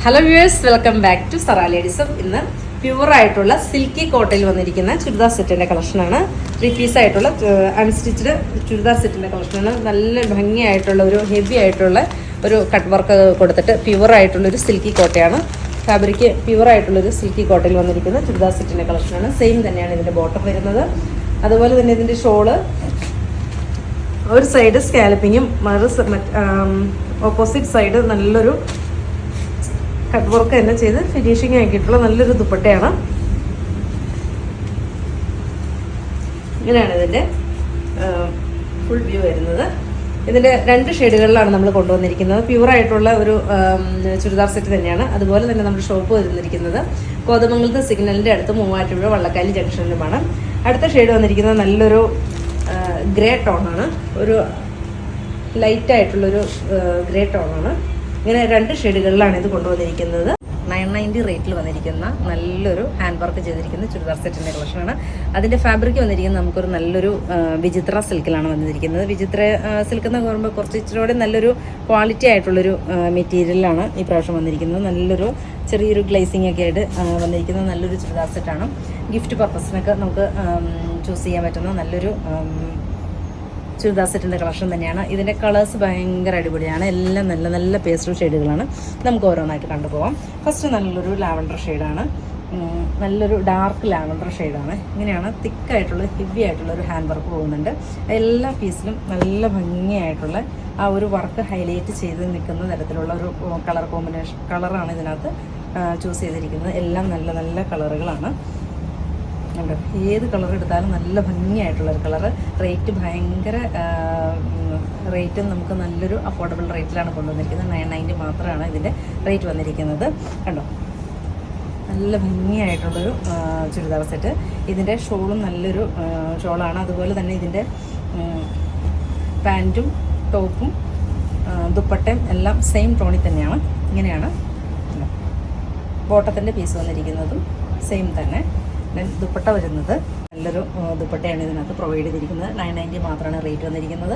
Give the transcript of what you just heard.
Hello viewers, welcome back to സറ ലേഡീസും. ഇന്ന് പ്യുവർ ആയിട്ടുള്ള സിൽക്കി കോട്ടയിൽ വന്നിരിക്കുന്ന ചുരിദാർ സെറ്റിൻ്റെ കളക്ഷനാണ്. 3 പീസ് ആയിട്ടുള്ള അൺസ്റ്റിച്ച്ഡ് ചുരിദാർ സെറ്റിൻ്റെ കളക്ഷനാണ്. നല്ല ഭംഗിയായിട്ടുള്ള ഒരു ഹെവി ആയിട്ടുള്ള ഒരു കട്ട് വർക്ക് കൊടുത്തിട്ട് പ്യുവർ ആയിട്ടുള്ളൊരു സിൽക്കി കോട്ടയാണ്. ഫാബ്രിക് പ്യുവർ ആയിട്ടുള്ളൊരു സിൽക്കി കോട്ടയിൽ വന്നിരിക്കുന്ന ചുരിദാർ സെറ്റിൻ്റെ കളക്ഷനാണ്. സെയിം തന്നെയാണ് ഇതിൻ്റെ ബോട്ടം വരുന്നത്. അതുപോലെ തന്നെ ഇതിൻ്റെ ഷോള് ഒരു സൈഡ് സ്കാലപ്പിങ്ങും ഓപ്പോസിറ്റ് സൈഡ് നല്ലൊരു കട്ട് വർക്ക് തന്നെ ചെയ്ത് ഫിനിഷിങ് ആക്കിയിട്ടുള്ള നല്ലൊരു ദുപ്പട്ടയാണ്. ഇങ്ങനെയാണ് ഇതിൻ്റെ ഫുൾ വ്യൂ വരുന്നത്. ഇതിൻ്റെ 2 ഷെയ്ഡുകളിലാണ് നമ്മൾ കൊണ്ടുവന്നിരിക്കുന്നത്. പ്യുവറായിട്ടുള്ള ഒരു ചുരിദാർ സെറ്റ് തന്നെയാണ്. അതുപോലെ തന്നെ നമ്മുടെ ഷോപ്പ് വരുന്നിരിക്കുന്നത് കോതമംഗലത്ത് സിഗ്നലിൻ്റെ അടുത്ത് മൂവാറ്റുപുഴ വള്ളക്കാലി ജംഗ്ഷനിലുമാണ്. അടുത്ത ഷെയ്ഡ് വന്നിരിക്കുന്നത് നല്ലൊരു ഗ്രേ ടോണാണ്. ഒരു ലൈറ്റായിട്ടുള്ളൊരു ഗ്രേ ടോണാണ്. ഇങ്ങനെ 2 ഷെയ്ഡുകളിലാണ് ഇത് കൊണ്ടുവന്നിരിക്കുന്നത്. 990 റേറ്റിൽ വന്നിരിക്കുന്ന നല്ലൊരു ഹാൻഡ് വർക്ക് ചെയ്തിരിക്കുന്ന ചുരിദാർ സെറ്റിൻ്റെ കളക്ഷനാണ്. അതിൻ്റെ ഫാബ്രിക് വന്നിരിക്കുന്നത് നമുക്കൊരു നല്ലൊരു വിചിത്ര സിൽക്കിലാണ് വന്നിരിക്കുന്നത്. വിചിത്ര സിൽക്ക് എന്ന് പറയുമ്പോൾ കുറച്ച് ഇച്ചിരി നല്ലൊരു ക്വാളിറ്റി ആയിട്ടുള്ളൊരു മെറ്റീരിയലാണ് ഈ പ്രാവശ്യം വന്നിരിക്കുന്നത്. നല്ലൊരു ചെറിയൊരു ഗ്ലേസിംഗ് ഒക്കെ ആയിട്ട് വന്നിരിക്കുന്ന നല്ലൊരു ചുരിദാർ സെറ്റാണ്. ഗിഫ്റ്റ് പർപ്പസിനൊക്കെ നമുക്ക് ചൂസ് ചെയ്യാൻ പറ്റുന്ന നല്ലൊരു ചുരിദാർ സെറ്റിൻ്റെ കളക്ഷൻ തന്നെയാണ്. ഇതിൻ്റെ കളേഴ്സ് ഭയങ്കര അടിപൊളിയാണ്. എല്ലാം നല്ല നല്ല പേസ്റ്റൽ ഷെയ്ഡുകളാണ്. നമുക്ക് ഓരോന്നായിട്ട് കണ്ടുപോകാം. ഫസ്റ്റ് നല്ലൊരു ലാവൻഡർ ഷെയ്ഡാണ്. നല്ലൊരു ഡാർക്ക് ലാവൻഡർ ഷെയ്ഡാണ്. ഇങ്ങനെയാണ് തിക്കായിട്ടുള്ള ഹെവി ആയിട്ടുള്ള ഒരു ഹാൻഡ് വർക്ക് പോകുന്നുണ്ട്. എല്ലാ പീസിലും നല്ല ഭംഗിയായിട്ടുള്ള ആ ഒരു വർക്ക് ഹൈലൈറ്റ് ചെയ്ത് നിൽക്കുന്ന തരത്തിലുള്ള ഒരു കളറാണ് ഇതിനകത്ത് ചൂസ് ചെയ്തിരിക്കുന്നത്. എല്ലാം നല്ല നല്ല കളറുകളാണ്. ഏത് കളർ എടുത്താലും നല്ല ഭംഗിയായിട്ടുള്ളൊരു കളറ്. റേറ്റ് ഭയങ്കര റേറ്റ് നമുക്ക് നല്ലൊരു അഫോർഡബിൾ റേറ്റിലാണ് കൊണ്ടുവന്നിരിക്കുന്നത്. 990 മാത്രമാണ് ഇതിൻ്റെ റേറ്റ് വന്നിരിക്കുന്നത്. കണ്ടോ, നല്ല ഭംഗിയായിട്ടുള്ളൊരു ചുരിദാർ സെറ്റ്. ഇതിൻ്റെ ഷോളും നല്ലൊരു ഷോളാണ്. അതുപോലെ തന്നെ ഇതിൻ്റെ പാൻറ്റും ടോപ്പും ദുപ്പട്ടയും എല്ലാം സെയിം ടോണിൽ തന്നെയാണ്. ഇങ്ങനെയാണ് ബോട്ടത്തിൻ്റെ പീസ് വന്നിരിക്കുന്നതും സെയിം തന്നെ. ദുപ്പട്ട വരുന്നത് നല്ലൊരു ദുപ്പട്ടയാണ് ഇതിനകത്ത് പ്രൊവൈഡ് ചെയ്തിരിക്കുന്നത്. 990 മാത്രമാണ് റേറ്റ് വന്നിരിക്കുന്നത്.